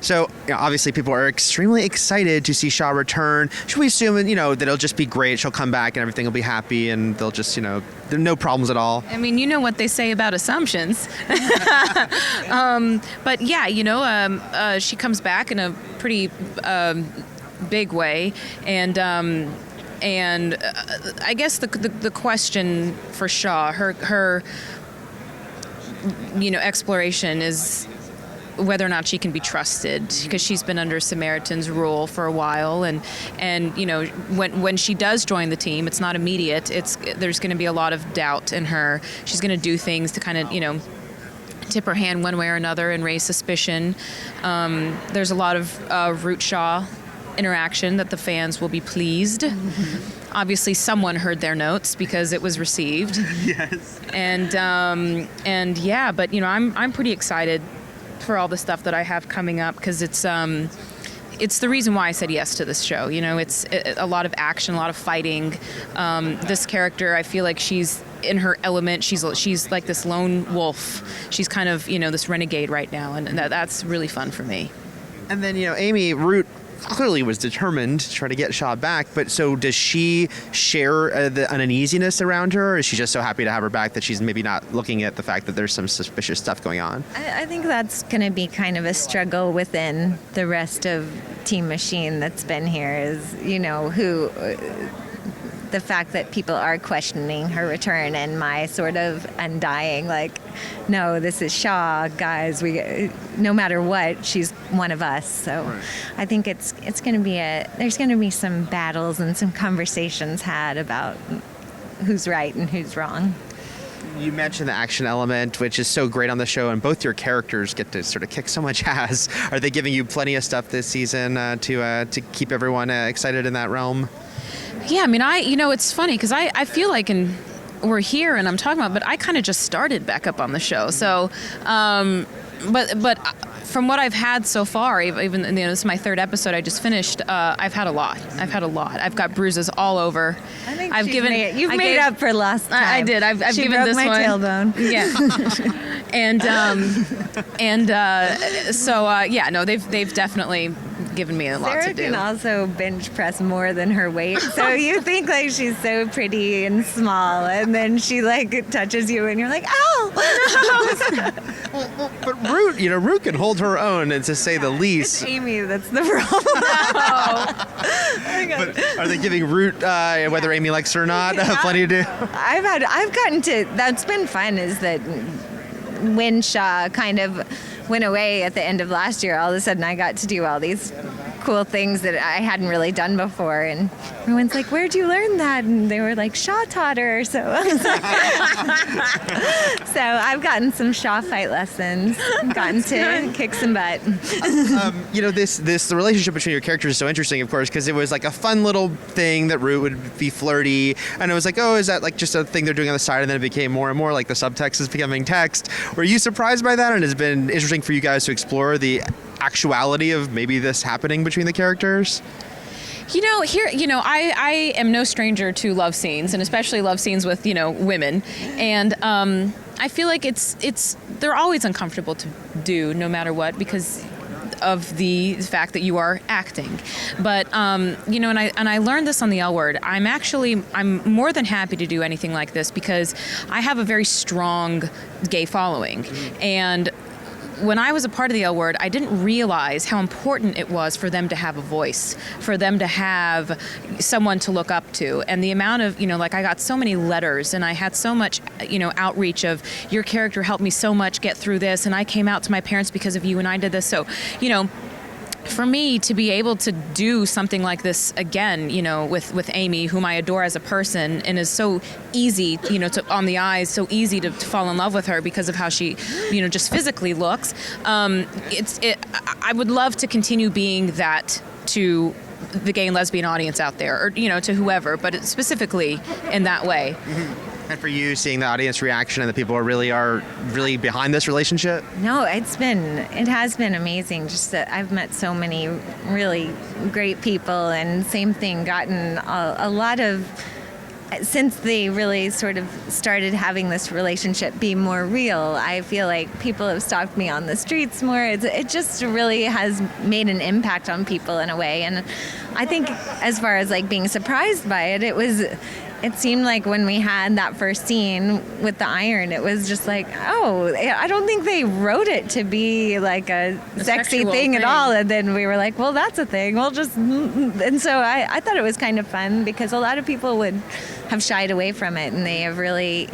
So, obviously people are extremely excited to see Shaw return. Should we assume, that it'll just be great, she'll come back and everything will be happy and they'll just, there are no problems at all? I mean, you know what they say about assumptions. But yeah, she comes back in a pretty big way. And I guess the question for Shaw, her exploration is whether or not she can be trusted, because she's been under Samaritan's rule for a while, and when she does join the team, it's not immediate. There's going to be a lot of doubt in her. She's going to do things to kind of tip her hand one way or another and raise suspicion. There's a lot of Root Shaw interaction that the fans will be pleased. Mm-hmm. Obviously, someone heard their notes because it was received. Yes. And yeah, but I'm pretty excited for all the stuff that I have coming up, because it's the reason why I said yes to this show. It's a lot of action, a lot of fighting. This character, I feel like she's in her element. She's like this lone wolf. She's kind of this renegade right now, and that's really fun for me. And then Amy Root clearly was determined to try to get Shaw back, but so does she share an uneasiness around her, or is she just so happy to have her back that she's maybe not looking at the fact that there's some suspicious stuff going on? I think that's going to be kind of a struggle within the rest of Team Machine that's been here, is the fact that people are questioning her return, and my sort of undying, no, this is Shaw, guys. No matter what, she's one of us. So right. I think it's going to be there's going to be some battles and some conversations had about who's right and who's wrong. You mentioned the action element, which is so great on the show, and both your characters get to sort of kick so much ass. Are they giving you plenty of stuff this season to keep everyone excited in that realm? Yeah, I mean, it's funny because I feel like we're here and I'm talking about, but I kind of just started back up on the show. So, but from what I've had so far, even this is my third episode I just finished. I've had a lot. I've got bruises all over. I think you've made up for last time. I did. I've she given broke this my one. tailbone. Yeah. So they've definitely given me a lot Sarah to do. can also bench press more than her weight, so you think she's so pretty and small, and then she touches you and you're like, ow. But Root can hold her own, and to say the least. It's Amy that's the problem. But are they giving Root, whether Amy likes her or not, plenty to do? I've gotten to, that's been fun, is that when Shaw kind of went away at the end of last year, all of a sudden I got to do all these cool things that I hadn't really done before, and everyone's like, where'd you learn that? And they were like, Shaw taught her. So I was like, so I've gotten some Shaw fight lessons, gotten to kick some butt. The relationship between your characters is so interesting, of course, because it was like a fun little thing that Root would be flirty, and it was like, oh, is that just a thing they're doing on the side? And then it became more and more like the subtext is becoming text. Were you surprised by that? And has it been interesting for you guys to explore the actuality of maybe this happening between the characters? I am no stranger to love scenes, and especially love scenes with, women. And I feel like they're always uncomfortable to do no matter what, because of the fact that you are acting. But, and I learned this on the L Word. I'm more than happy to do anything like this because I have a very strong gay following. And when I was a part of the L Word, I didn't realize how important it was for them to have a voice, for them to have someone to look up to. And the amount of, I got so many letters, and I had so much, outreach of, your character helped me so much get through this, and I came out to my parents because of you, and I did this. So, for me to be able to do something like this again, with Amy, whom I adore as a person, and is so easy, on the eyes, so easy to fall in love with her because of how she, just physically looks. I would love to continue being that to the gay and lesbian audience out there, or, to whoever, but specifically in that way. Mm-hmm. And for you, seeing the audience reaction and the people are really behind this relationship? No, it has been amazing. Just that I've met so many really great people, and same thing, gotten a lot of since they really sort of started having this relationship be more real, I feel like people have stalked me on the streets more. It just really has made an impact on people in a way. And I think as far as like being surprised by it, it seemed like when we had that first scene with the iron, it was just like, oh, I don't think they wrote it to be like a sexy thing at all. And then we were like, well, that's a thing. We'll just, and so I thought it was kind of fun because a lot of people would have shied away from it, and they have really,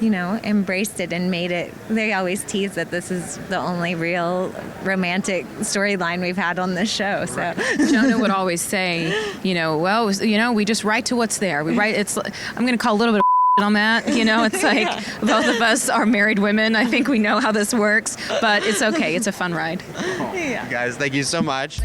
embraced it and made it. They always tease that this is the only real romantic storyline we've had on this show. So Jonah would always say, we just write to what's there. We write. I'm going to call a little bit of on that. It's like both of us are married women. I think we know how this works, but it's okay. It's a fun ride. Guys, thank you so much.